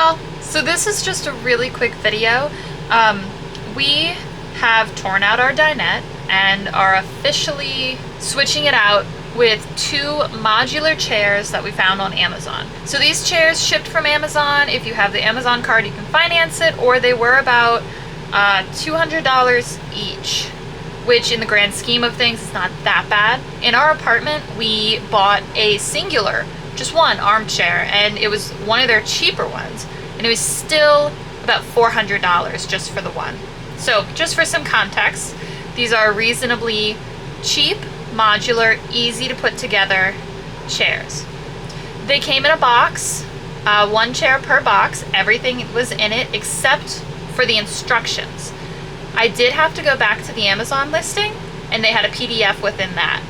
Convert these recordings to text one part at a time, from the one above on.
y'all, so this is just a really quick video. We have torn out our dinette and are officially switching it out with 2 modular chairs that we found on Amazon. So these chairs shipped from Amazon. If you have the Amazon card, you can finance it, or they were about $200 each, which in the grand scheme of things is not that bad. In our apartment, we bought a singular, just one armchair, and it was one of their cheaper ones, and it was still about $400 just for the one. So just for some context, these are reasonably cheap, modular, easy to put together chairs. They came in a box, 1 chair per box. Everything was in it except for the instructions. I did have to go back to the Amazon listing, and they had a PDF within that.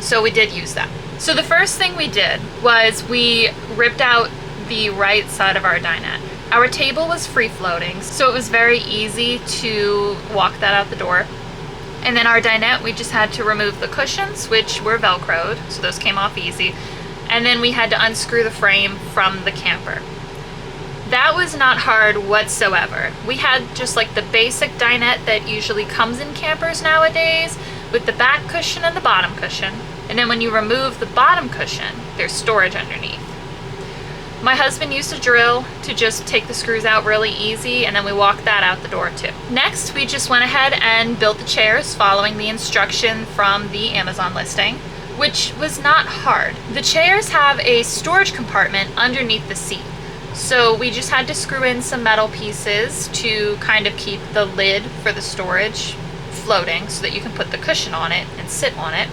So we did use that. So the first thing we did was we ripped out the right side of our dinette. Our table was free floating, so it was very easy to walk that out the door. And then our dinette, we just had to remove the cushions, which were Velcroed, so those came off easy. And then we had to unscrew the frame from the camper. That was not hard whatsoever. We had just like the basic dinette that usually comes in campers nowadays, with the back cushion and the bottom cushion. And then when you remove the bottom cushion, there's storage underneath. My husband used a drill to just take the screws out really easy, and then we walked that out the door too. Next, we just went ahead and built the chairs following the instruction from the Amazon listing, which was not hard. The chairs have a storage compartment underneath the seat. So we just had to screw in some metal pieces to kind of keep the lid for the storage floating so that you can put the cushion on it and sit on it.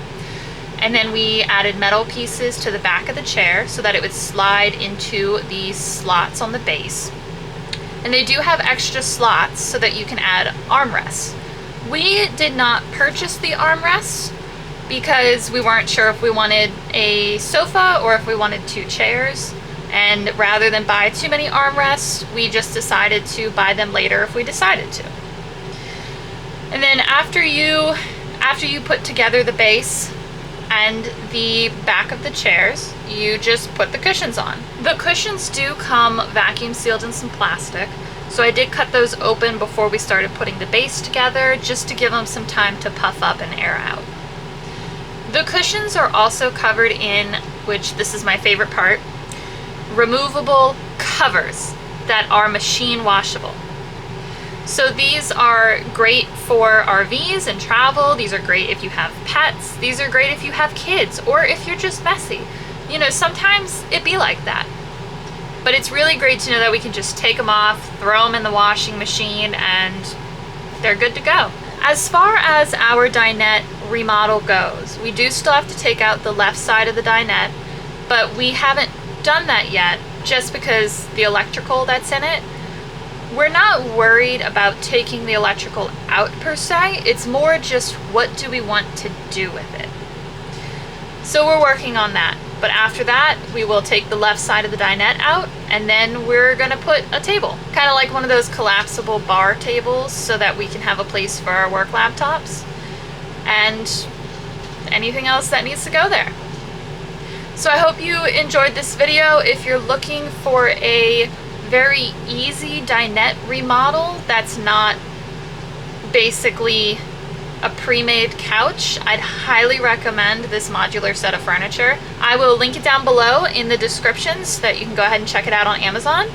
And then we added metal pieces to the back of the chair so that it would slide into the slots on the base. And they do have extra slots so that you can add armrests. We did not purchase the armrests because we weren't sure if we wanted a sofa or if we wanted 2 chairs. And rather than buy too many armrests, we just decided to buy them later if we decided to. And then after you put together the base and the back of the chairs, you just put the cushions on. The cushions do come vacuum sealed in some plastic, so I did cut those open before we started putting the base together, just to give them some time to puff up and air out. The cushions are also covered in, which this is my favorite part, removable covers that are machine washable. So these are great for RVs and travel. These are great if you have pets. These are great if you have kids, or if you're just messy. You know, sometimes it be like that. But it's really great to know that we can just take them off, throw them in the washing machine, and they're good to go. As far as our dinette remodel goes, we do still have to take out the left side of the dinette, but we haven't done that yet just because the electrical that's in it. We're not worried about taking the electrical out per se. It's more just what do we want to do with it. So we're working on that. But after that, we will take the left side of the dinette out, and then we're gonna put a table. Kind of like one of those collapsible bar tables so that we can have a place for our work laptops and anything else that needs to go there. So I hope you enjoyed this video. If you're looking for a very easy dinette remodel that's not basically a pre-made couch, I'd highly recommend this modular set of furniture. I will link it down below in the description so that you can go ahead and check it out on Amazon.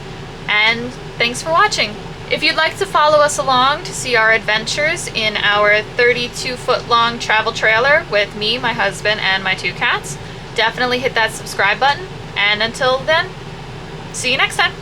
And thanks for watching. If you'd like to follow us along to see our adventures in our 32-foot long travel trailer with me, my husband, and my 2 cats, definitely hit that subscribe button. And until then, see you next time.